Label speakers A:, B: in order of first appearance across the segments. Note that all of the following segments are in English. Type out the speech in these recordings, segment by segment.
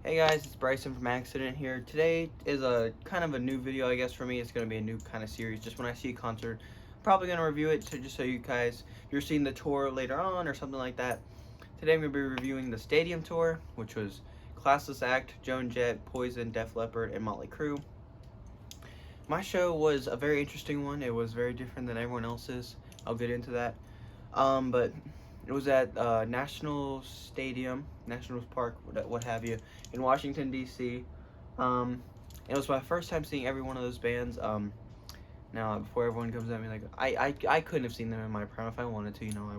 A: Hey guys, it's Bryson from Accident here. Today is a kind of a new video, I guess, for me. It's going to be a new kind of series. Just when I see a concert, I'm probably going to review it just so you guys, if you're seeing the tour later on or something like that. Today I'm going to be reviewing the stadium tour, which was Classless Act, Joan, Jett, Poison, Def Leppard, and Mötley Crüe. My show was a very interesting one. It was very different than everyone else's. I'll get into that. But it was at National Stadium, National Park, what have you, in Washington, D.C. It was my first time seeing every one of those bands. Now, before everyone comes at me like, I couldn't have seen them in my prime if I wanted to. I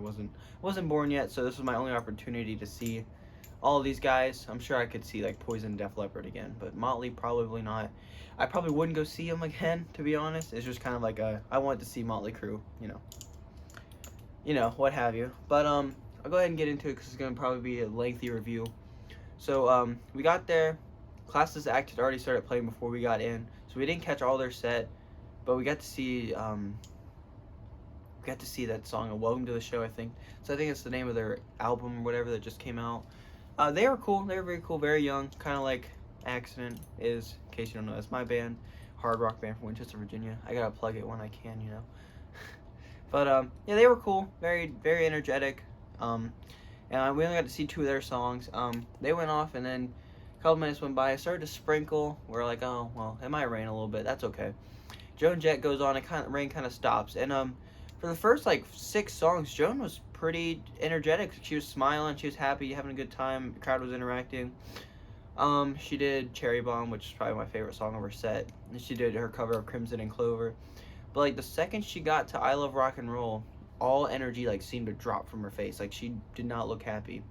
A: wasn't born yet, so this was my only opportunity to see all of these guys. I'm sure I could see like Poison and Def Leppard again, but Mötley probably not. I probably wouldn't go see them again, to be honest. It's just kind of like I wanted to see Mötley Crüe, what have you. But I'll go ahead and get into it because it's gonna probably be a lengthy review. So we got there. Classless Act had already started playing before we got in, so we didn't catch all their set, but we got to see that song, "Welcome to the Show," I think. So I think it's the name of their album or whatever that just came out. They were cool. They were very cool, very young, kind of like Accident is. In case you don't know, that's my band, hard rock band from Winchester, Virginia. I gotta plug it when I can, But yeah, they were cool, very very energetic. And we only got to see two of their songs. They went off, and then a couple minutes went by. It started to sprinkle. We're like, oh well, it might rain a little bit. That's okay. Joan Jett goes on, and rain kind of stops. And for the first like 6 songs, Joan was pretty energetic. She was smiling, she was happy, having a good time. The crowd was interacting. She did Cherry Bomb, which is probably my favorite song of her set. And she did her cover of Crimson and Clover. But like the second she got to I Love Rock and Roll, all energy like seemed to drop from her face. Like she did not look happy.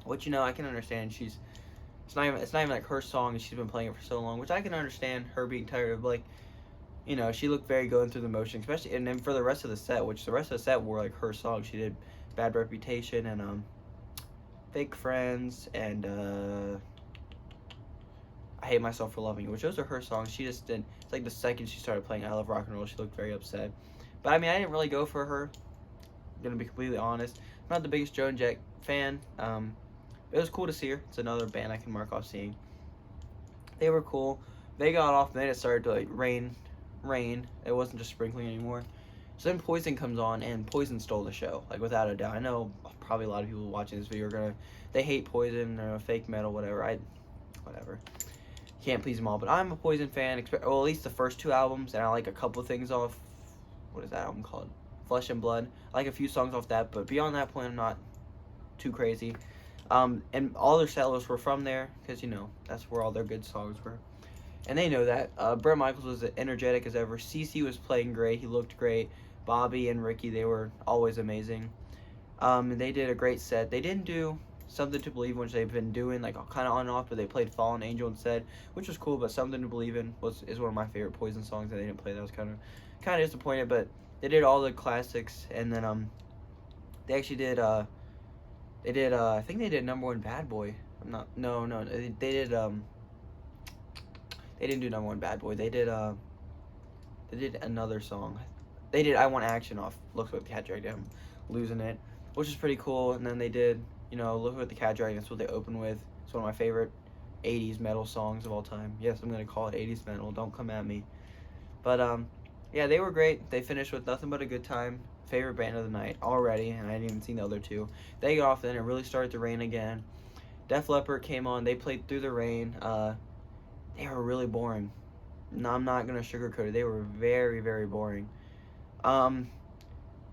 A: Which I can understand. It's not even like her song and she's been playing it for so long, which I can understand her being tired of. Like, she looked very going through the motion, especially, and then for the rest of the set, which the rest of the set were like her songs. She did Bad Reputation and Fake Friends and I Hate Myself for Loving You, which those are her songs. She just didn't. It's like the second she started playing I Love Rock and Roll, she looked very upset. But I mean, I didn't really go for her. I'm gonna be completely honest. I'm not the biggest Joan Jett fan. It was cool to see her. It's another band I can mark off seeing. They were cool. They got off, and then it started to like rain. It wasn't just sprinkling anymore. So then Poison comes on, and Poison stole the show, like without a doubt. I know probably a lot of people watching this video they hate Poison or fake metal, whatever. Whatever. Can't please them all, but I'm a Poison fan. Well, at least the first 2 albums, and I like a couple things off. What is that album called? Flesh and Blood. I like a few songs off that, but beyond that point, I'm not too crazy. And all their set lists were from there, because that's where all their good songs were, and they know that. Bret Michaels was as energetic as ever. CeCe was playing great. He looked great. Bobby and Ricky, they were always amazing. And they did a great set. They didn't do Something to Believe, which they've been doing like kind of on and off, but they played Fallen Angel instead, which was cool. But Something to Believe In is one of my favorite Poison songs, and they didn't play that. I was kind of disappointed, but they did all the classics, and then they actually did I think they did Number One Bad Boy. They did they didn't do Number One Bad Boy. They did another song. They did I Want Action off Looks What the Cat Dragged. I'm losing it, which is pretty cool. And then they did Look What the Cat Dragged. That's what they opened with. It's one of my favorite 80s metal songs of all time. Yes, I'm gonna call it 80s metal. Don't come at me. But yeah, they were great. They finished with Nothing But a Good Time. Favorite band of the night already, and I didn't even see the other 2. They got off, then it really started to rain again. Def Leppard came on. They played Through the Rain. They were really boring. No, I'm not gonna sugarcoat it. They were very very boring. And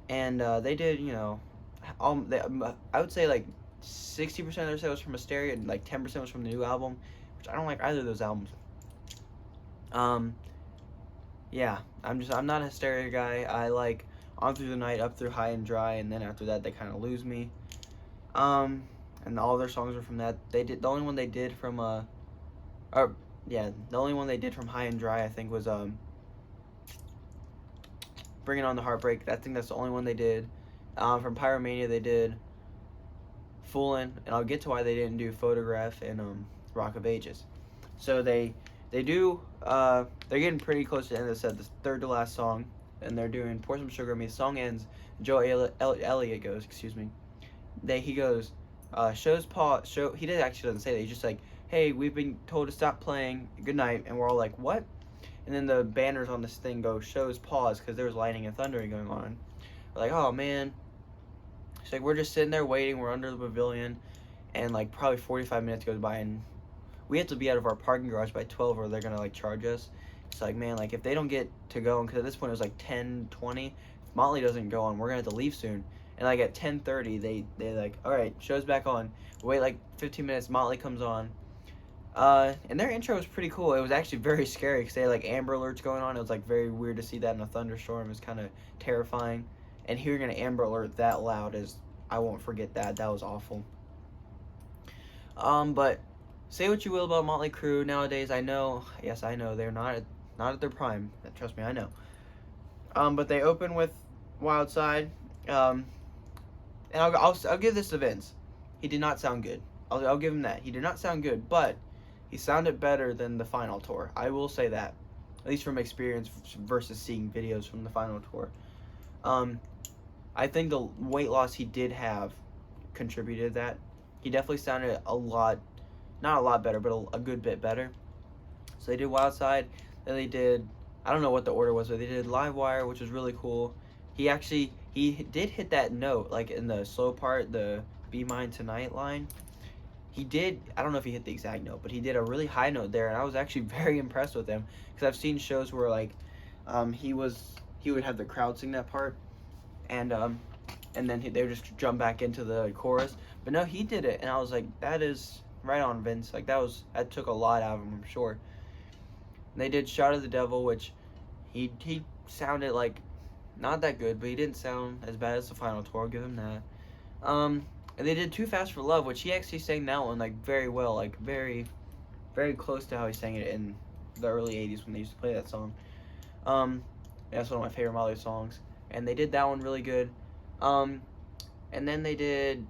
A: they did I would say like 60% of their set was from Hysteria, and like 10% was from the new album, which I don't like either of those albums. Yeah, I'm not a Hysteria guy. I like On Through the Night, Up Through High and Dry, and then after that they kind of lose me. And all their songs are from that. The only one they did from the only one they did from High and Dry I think was Bringing On the Heartbreak. I think that's the only one they did. From Pyromania they did Foolin', and I'll get to why they didn't do Photograph and Rock of Ages. So they do they're getting pretty close to the end of the set, the third to last song, and they're doing Pour Some Sugar on Me. The song ends, Elliott goes, he goes, he did actually doesn't say that, he just like hey, we've been told to stop playing, good night. And we're all like, what? And then the banners on this thing go, shows pause, because there was lightning and thundering going on. We're like, oh man. It's like, we're just sitting there waiting, we're under the pavilion, and like probably 45 minutes goes by, and we have to be out of our parking garage by 12 or they're gonna like charge us. It's like, man, like if they don't get to go, because at this point it was like 10:20, if Mötley doesn't go on, we're gonna have to leave soon. And like at 10:30, they like, all right, show's back on. Wait like 15 minutes, Mötley comes on. And their intro was pretty cool. It was actually very scary because they had like Amber Alerts going on. It was like very weird to see that in a thunderstorm. It was kind of terrifying. And hearing an Amber Alert that loud is, I won't forget that. That was awful. But say what you will about Mötley Crüe nowadays. I know, yes, I know they're not at their prime. Trust me, I know. But they open with Wild Side. And I'll give this to Vince. He did not sound good. I'll give him that. He did not sound good, but he sounded better than the final tour. I will say that, at least from experience versus seeing videos from the final tour. I think the weight loss he did have contributed to that. He definitely sounded a lot, not a lot better, but a good bit better. So they did Wild Side, then they did, I don't know what the order was, but they did Live Wire, which was really cool. He did hit that note, like in the slow part, the Be Mine Tonight line. He did, I don't know if he hit the exact note, but he did a really high note there, and I was actually very impressed with him, because I've seen shows where like he would have the crowd sing that part, and then they would just jump back into the chorus. But no, he did it, and I was like, that is right on, Vince. Like that took a lot out of him, I'm sure. And they did Shout of the Devil, which he sounded like not that good, but he didn't sound as bad as the final tour. I'll give him that. And they did Too Fast for Love, which he actually sang that one like very well, like very, very close to how he sang it in the early '80s when they used to play that song. That's one of my favorite Mötley songs, and they did that one really good. And then they did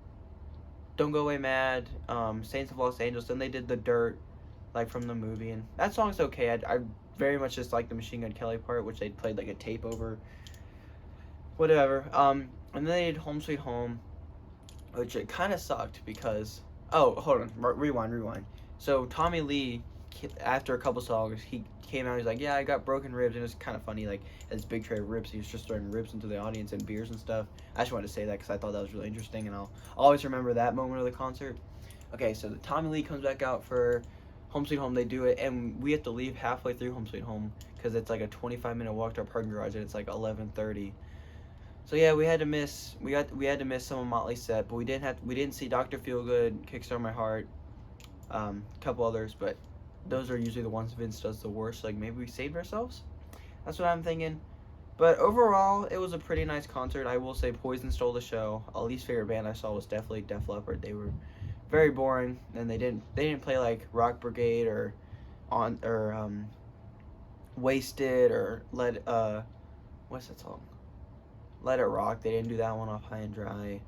A: Don't Go Away Mad, Saints of Los Angeles. Then they did The Dirt, like from the movie, and that song's okay. I very much just like the Machine Gun Kelly part, which they played like a tape over. Whatever. And then they did Home Sweet Home, which it kind of sucked because, oh, hold on, rewind. So Tommy Lee, after a couple songs, he came out, he's like, yeah, I got broken ribs, and it was kind of funny, like, this big tray of ribs, he was just throwing ribs into the audience and beers and stuff. I just wanted to say that because I thought that was really interesting, and I'll always remember that moment of the concert. Okay, so the Tommy Lee comes back out for Home Sweet Home, they do it, and we have to leave halfway through Home Sweet Home because it's like a 25-minute walk to our parking garage, and it's like 11:30. So yeah, we had to miss some of Mötley's set, but we didn't see Dr. Feelgood, Kickstart My Heart, a couple others, but those are usually the ones Vince does the worst. Like maybe we saved ourselves. That's what I'm thinking. But overall, it was a pretty nice concert. I will say Poison stole the show. A least favorite band I saw was definitely Def Leppard. They were very boring, and they didn't play like Rock Brigade or Wasted or what's that song? Let It Rock. They didn't do that one off High and Dry.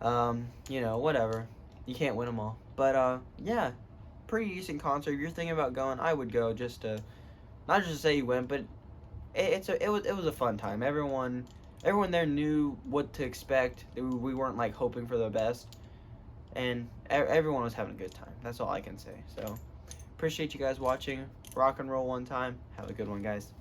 A: Whatever. You can't win them all. But yeah, pretty decent concert. If you're thinking about going, I would go just to, not just to say you went, but it was a fun time. Everyone there knew what to expect. We weren't like hoping for the best, and everyone was having a good time. That's all I can say. So appreciate you guys watching. Rock and roll one time. Have a good one, guys.